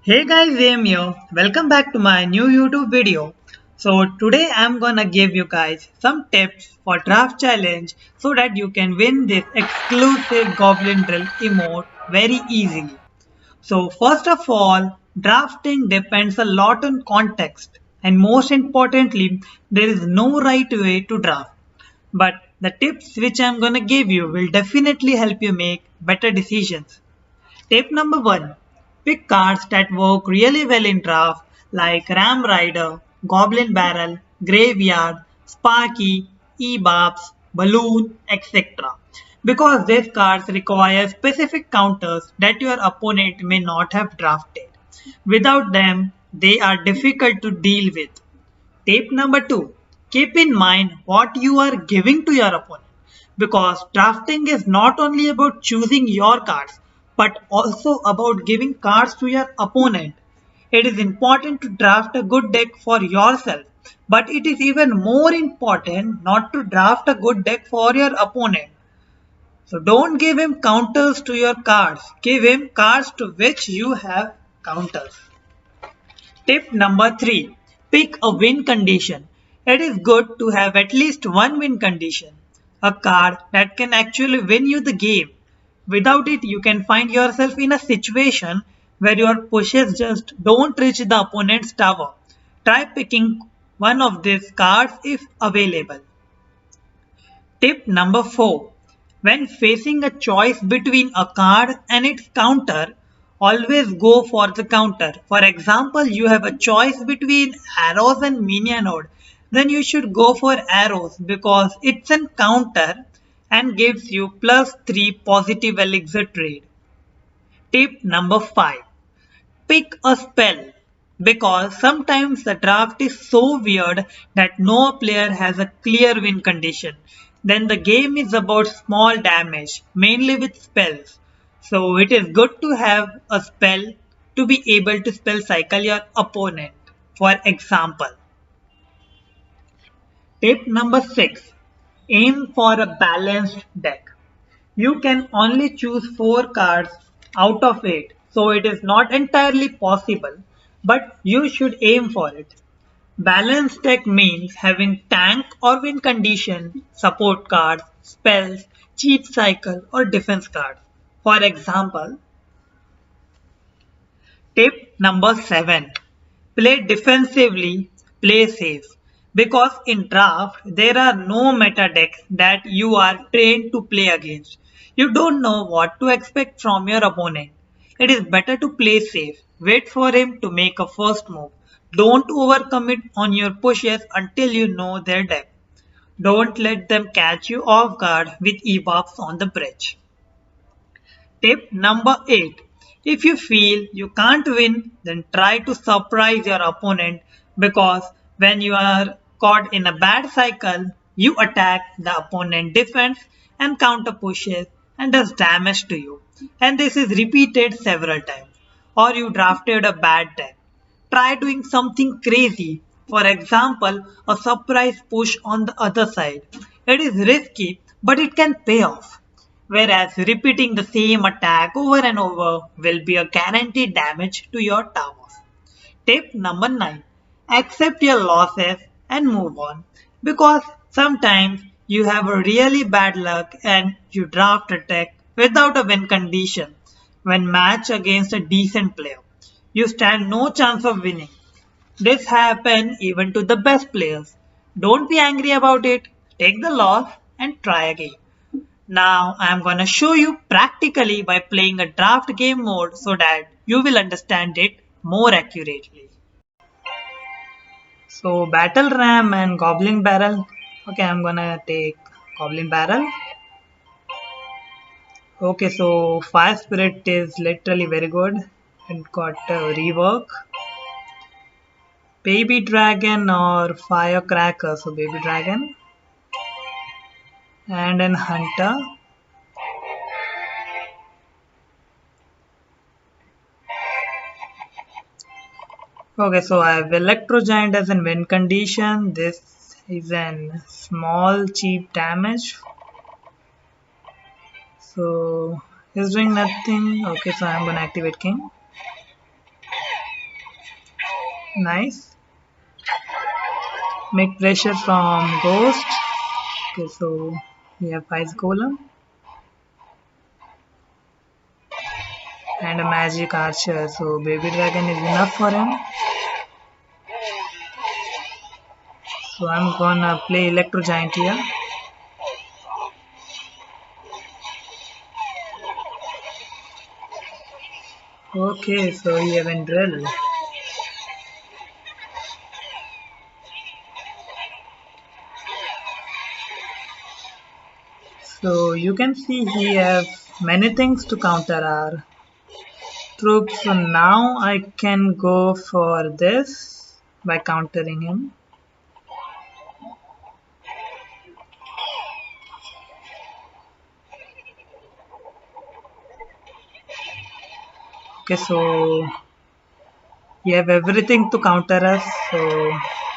Hey guys, I'm here. Welcome back to my new YouTube video. So today I'm gonna give you guys some tips for draft challenge so that you can win this exclusive goblin drill emote very easily. So first of all, drafting depends a lot on context and most importantly, there is no right way to draft. But the tips which I'm gonna give you will definitely help you make better decisions. Tip number 1. Pick cards that work really well in draft like Ram Rider, Goblin Barrel, Graveyard, Sparky, E-Barbs, Balloon, etc. Because these cards require specific counters that your opponent may not have drafted. Without them, they are difficult to deal with. Tip number 2. Keep in mind what you are giving to your opponent because drafting is not only about choosing your cards but also about giving cards to your opponent. It is important to draft a good deck for yourself, but it is even more important not to draft a good deck for your opponent. So don't give him counters to your cards, give him cards to which you have counters. Tip number 3. Pick a win condition. It is good to have at least one win condition. A card that can actually win you the game. Without it, you can find yourself in a situation where your pushes just don't reach the opponent's tower. Try picking one of these cards if available. Tip number 4. When facing a choice between a card and its counter, always go for the counter. For example, you have a choice between arrows and minion node. Then you should go for arrows because it's a counter and gives you +3 positive elixir trade. Tip number 5. Pick a spell because sometimes the draft is so weird that no player has a clear win condition. Then the game is about small damage, mainly with spells. So it is good to have a spell to be able to spell cycle your opponent. For example, tip number 6. Aim for a balanced deck. You can only choose 4 cards out of 8, so it is not entirely possible, but you should aim for it. Balanced deck means having tank or win condition, support cards, spells, cheap cycle or defense cards. For example, tip number 7. Play defensively, play safe. Because in draft, there are no meta decks that you are trained to play against. You don't know what to expect from your opponent. It is better to play safe. Wait for him to make a first move. Don't overcommit on your pushes until you know their deck. Don't let them catch you off guard with e-buffs on the bridge. Tip number 8. If you feel you can't win, then try to surprise your opponent because when you are caught in a bad cycle, you attack the opponent defense and counter pushes and does damage to you. And this is repeated several times. Or you drafted a bad deck. Try doing something crazy. For example, a surprise push on the other side. It is risky, but it can pay off. Whereas repeating the same attack over and over will be a guaranteed damage to your towers. Tip number 9. Accept your losses and move on. Because sometimes you have a really bad luck and you draft a deck without a win condition when matched against a decent player. You stand no chance of winning. This happens even to the best players. Don't be angry about it. Take the loss and try again. Now I am gonna show you practically by playing a draft game mode so that you will understand it more accurately. So battle ram and goblin barrel. Okay, I'm gonna take goblin barrel. Okay, so fire spirit is literally very good. It got rework. Baby dragon or firecracker. So baby dragon and an hunter. Okay, so I have Electro Giant as an win condition. This is an small cheap damage. So he's doing nothing. Okay, so I'm gonna activate King. Nice. Make pressure from ghost. Okay, so we have ice golem and a magic archer. So baby dragon is enough for him. So I'm gonna play electro giant here. Okay, so he haven't drill. So you can see he have many things to counter our troops. So now I can go for this by countering him. Okay, so we have everything to counter us. So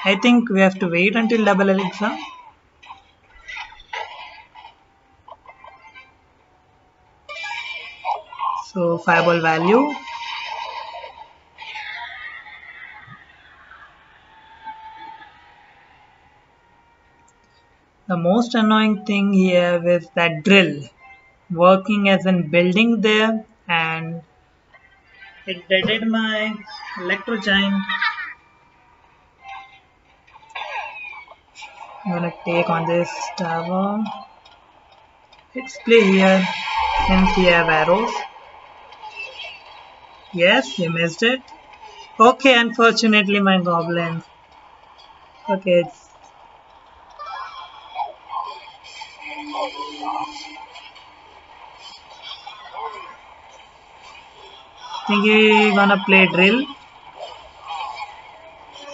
I think we have to wait until double elixir. So fireball value. The most annoying thing here is that drill working as in building there, and it deaded my electro giant. I'm gonna take on this tower. Let's play here since we have arrows. Yes, you missed it. Okay, unfortunately my goblins. Okay, think we're gonna play drill.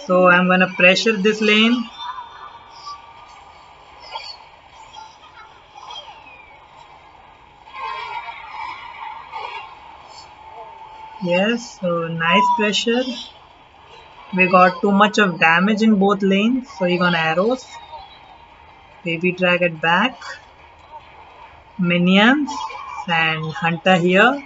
So I'm gonna pressure this lane. Yes, so nice pressure. We got too much of damage in both lanes, so you're gonna arrows. Baby drag it back. Minions and hunter here.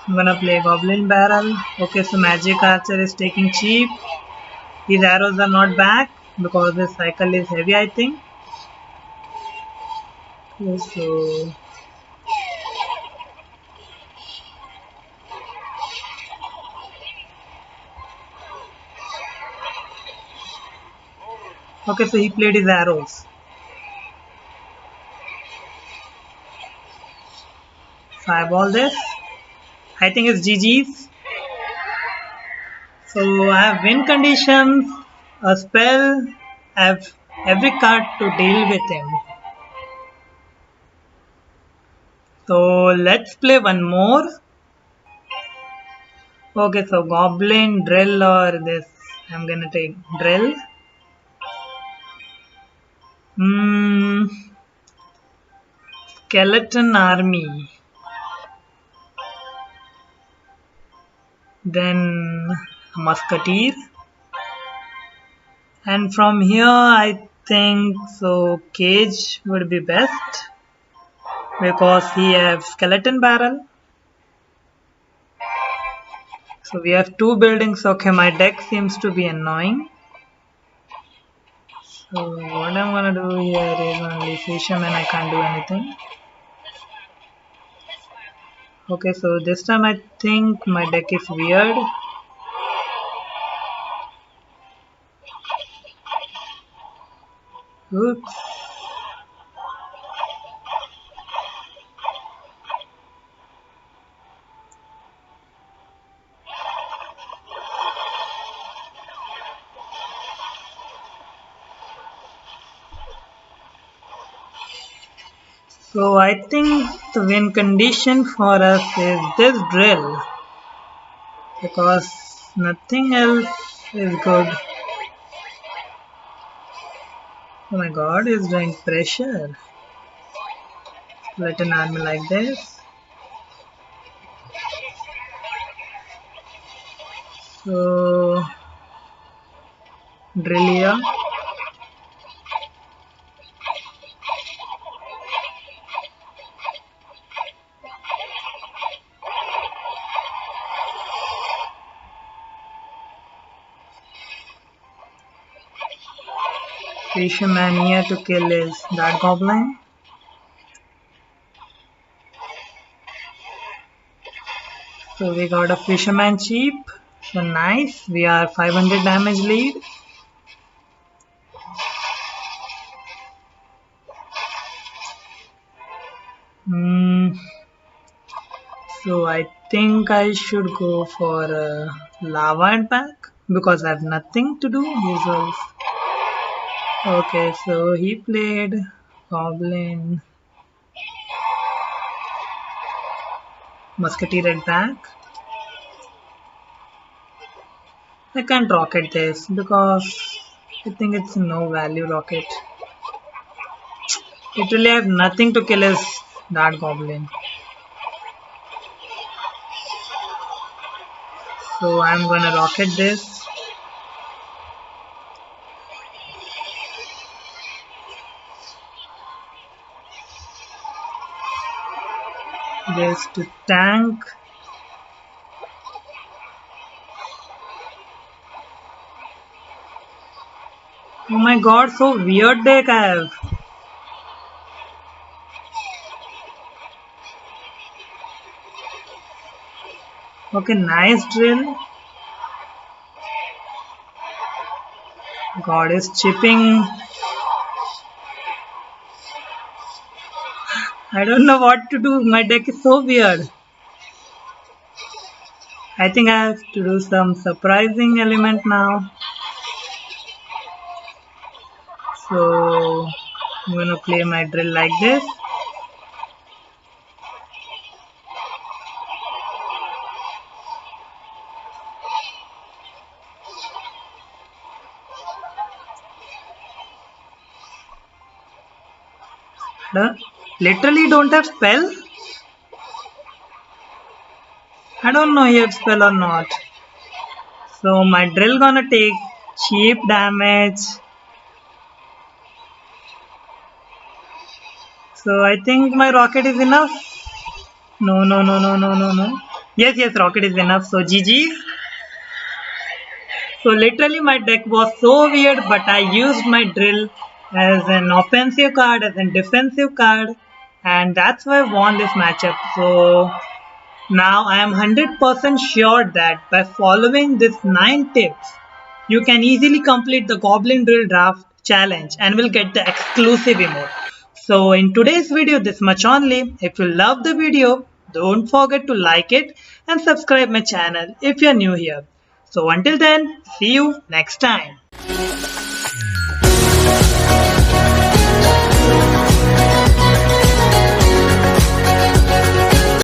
I'm gonna play goblin barrel. Okay, so magic archer is taking cheap. His arrows are not back because the cycle is heavy, I think. Okay, so he played his arrows. Fireball this. I think it's GG's. So I have win conditions, a spell, I have every card to deal with him. So let's play one more. Okay, so goblin, drill or this. I'm gonna take drill. Skeleton army. Then a musketeer. And from here I think so cage would be best because he have skeleton barrel. So we have two buildings. Okay, my deck seems to be annoying. So what I'm gonna do here is only fisherman, I can't do anything. Okay, so this time I think my deck is weird. Oops. So I think the win condition for us is this drill because nothing else is good. Oh my god, it's doing pressure. Let an army like this. So drill here. Fisherman here to kill is that goblin. So we got a fisherman cheap. So nice. We are 500 damage lead. So I think I should go for a lava and back because I have nothing to do. Okay, so he played goblin, musketeer at back. I can't rocket this because I think it's no value rocket. Literally I have nothing to kill his that goblin. So I'm gonna rocket this. This to tank. Oh my god, so weird deck I have. Okay, nice drill. God is chipping. I don't know what to do. My deck is so weird. I think I have to do some surprising element now. So I'm gonna play my drill like this. Literally don't have spell? I don't know if spell or not. So my drill gonna take cheap damage. So I think my rocket is enough. No. Yes, rocket is enough. So GG's. So literally my deck was so weird, but I used my drill as an offensive card, as a defensive card, and that's why I won this matchup. So now I am 100% sure that by following these 9 tips, you can easily complete the Goblin Drill Draft Challenge and will get the exclusive emote. So in today's video, this much only. If you love the video, don't forget to like it and subscribe my channel if you're new here. So until then, see you next time.